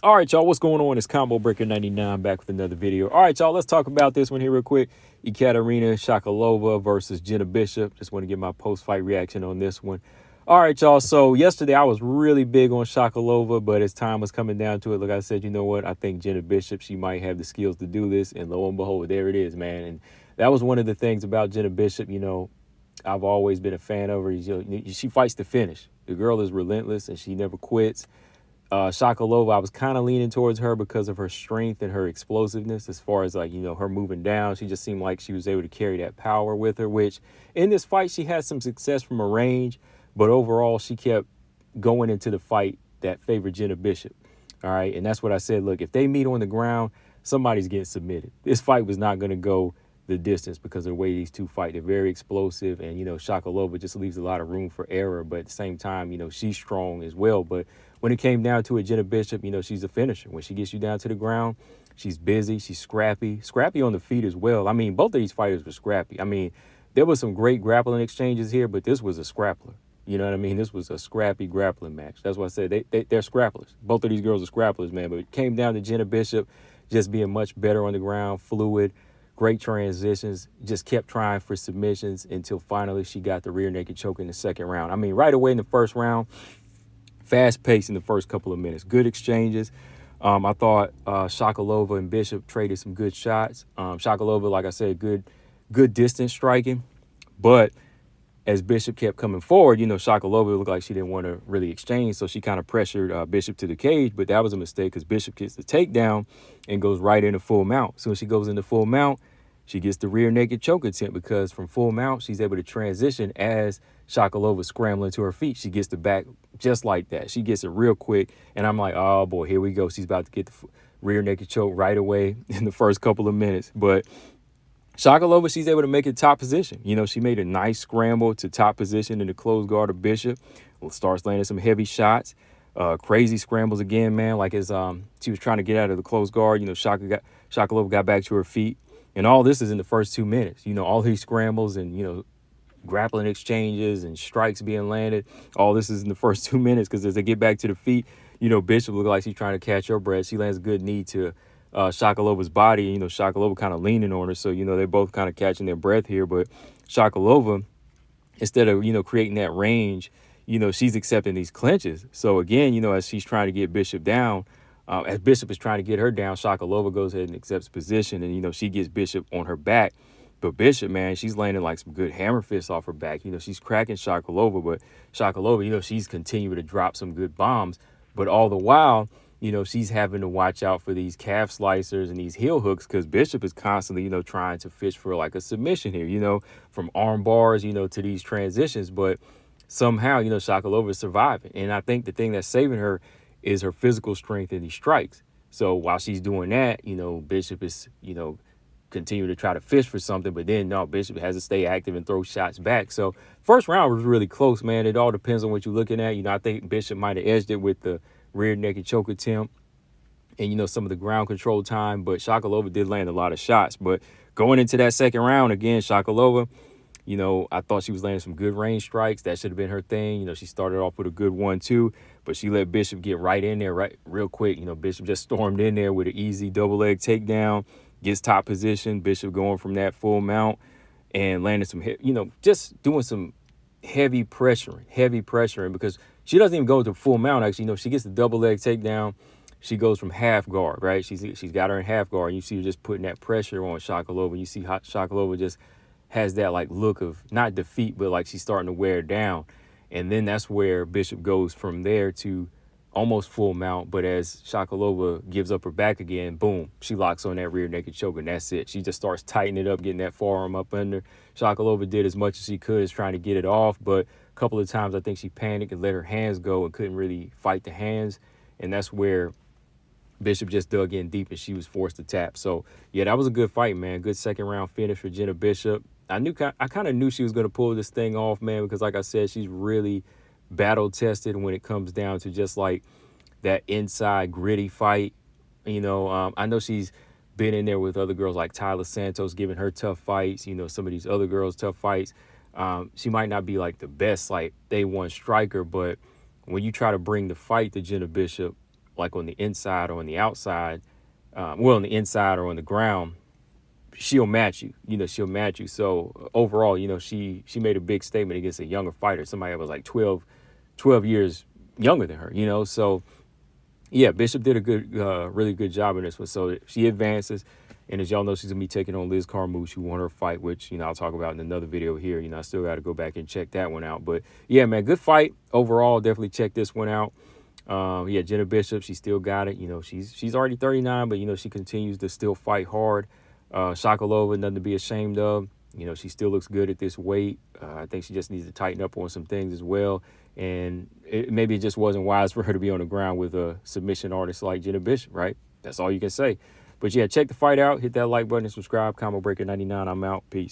All right, y'all, what's going on? It's Combo Breaker 99 back with another video. All right, y'all, let's talk about this one here real quick. Ekaterina Shakalova versus Jena Bishop. Just want to get my post-fight reaction on this one. All right, y'all. So yesterday I was really big on Shakalova, but as time was coming down to it, like I said, you know what? I think Jena Bishop, she might have the skills to do this. And lo and behold, there it is, man. And that was one of the things about Jena Bishop, I've always been a fan of her. She fights to finish. The girl is relentless and she never quits. Shakalova, I was kind of leaning towards her because of her strength and her explosiveness as far as her moving down. She just seemed like she was able to carry that power with her, which in this fight, she had some success from a range, but overall she kept going into the fight that favored Jena Bishop. All right. And that's what I said. Look, if they meet on the ground, somebody's getting submitted. This fight was not going to go the distance because of the way these two fight. They're very explosive, and Shakalova just leaves a lot of room for error, but at the same time, she's strong as well. But when it came down to it, Jena Bishop, she's a finisher. When she gets you down to the ground, she's busy, she's scrappy on the feet as well. I mean, both of these fighters were scrappy. I mean, there was some great grappling exchanges here, but this was a scrappler. You know what I mean? This was a scrappy grappling match. That's why I said they're scrapplers. Both of these girls are scrapplers, man. But it came down to Jena Bishop just being much better on the ground, fluid, great transitions, just kept trying for submissions until finally she got the rear naked choke in the second round. I mean, right away in the first round, fast pace in the first couple of minutes, good exchanges. I thought Shakalova and Bishop traded some good shots. Shakalova, like I said, good distance striking, but as Bishop kept coming forward, Shakalova looked like she didn't want to really exchange, so she kind of pressured Bishop to the cage, but that was a mistake because Bishop gets the takedown and goes right into full mount. So when she goes into full mount, she gets the rear naked choke attempt because from full mount, she's able to transition as Shakalova scrambling to her feet. She gets the back just like that. She gets it real quick, and I'm like, oh, boy, here we go. She's about to get the rear naked choke right away in the first couple of minutes, but Shakalova, she's able to make it top position. She made a nice scramble to top position in the closed guard of Bishop. Starts landing some heavy shots. Crazy scrambles again, man. Like as she was trying to get out of the closed guard, Shakalova got back to her feet. And all this is in the first 2 minutes. All these scrambles and, grappling exchanges and strikes being landed. All this is in the first 2 minutes because as they get back to the feet, Bishop looked like she's trying to catch her breath. She lands a good knee to Shakalova's body. Shakalova kind of leaning on her. So, they're both kind of catching their breath here. But Shakalova, instead of, creating that range, she's accepting these clinches. So, again, as she's trying to get Bishop down, as Bishop is trying to get her down, Shakalova goes ahead and accepts position. And, she gets Bishop on her back. But Bishop, man, she's landing like some good hammer fists off her back. She's cracking Shakalova. But Shakalova, she's continuing to drop some good bombs. But all the while, she's having to watch out for these calf slicers and these heel hooks because Bishop is constantly, trying to fish for like a submission here, from arm bars, to these transitions. But somehow, Shakalova is surviving. And I think the thing that's saving her is her physical strength in these strikes. So while she's doing that, Bishop is, continue to try to fish for something, but then no, Bishop has to stay active and throw shots back. So first round was really close, man. It all depends on what you're looking at. I think Bishop might have edged it with the rear naked choke attempt and, some of the ground control time, but Shakalova did land a lot of shots. But going into that second round, again, Shakalova, I thought she was landing some good range strikes. That should have been her thing. She started off with a good 1-2, but she let Bishop get right in there real quick. Bishop just stormed in there with an easy double leg takedown, gets top position. Bishop going from that full mount and landing some, just doing some heavy pressuring because she doesn't even go to full mount. Actually, she gets the double leg takedown. She goes from half guard, right? She's got her in half guard. And you see her just putting that pressure on Shakalova. You see how Shakalova just has that like look of not defeat, but like she's starting to wear down. And then that's where Bishop goes from there to almost full mount. But as Shakalova gives up her back again, boom, she locks on that rear naked choke, and that's it. She just starts tightening it up, getting that forearm up under. Shakalova did as much as she could as trying to get it off, but a couple of times I think she panicked and let her hands go and couldn't really fight the hands. And that's where Bishop just dug in deep and she was forced to tap. So, yeah, that was a good fight, man. Good second round finish for Jena Bishop. I kind of knew she was going to pull this thing off, man, because like I said, she's really battle tested when it comes down to just like that inside gritty fight. I know she's been in there with other girls like Tyler Santos, giving her tough fights, some of these other girls tough fights. She might not be like the best, like day one striker, but when you try to bring the fight to Jena Bishop like on the inside or on the outside, well, on the inside or on the ground, she'll match you. She'll match you. So overall, she made a big statement against a younger fighter, somebody that was like 12 years younger than her. So yeah, Bishop did a really good job in this one. So she advances, and as y'all know, she's gonna be taking on Liz Carmouche, who won her fight, which I'll talk about in another video here. I still got to go back and check that one out. But yeah, man, good fight overall. Definitely check this one out. Yeah, Jena Bishop, she still got it. She's already 39, but she continues to still fight hard. Shakalova, nothing to be ashamed of. She still looks good at this weight. I think she just needs to tighten up on some things as well. And maybe it just wasn't wise for her to be on the ground with a submission artist like Jena Bishop, right? That's all you can say. But yeah, check the fight out. Hit that like button and subscribe. Combo Breaker 99. I'm out. Peace.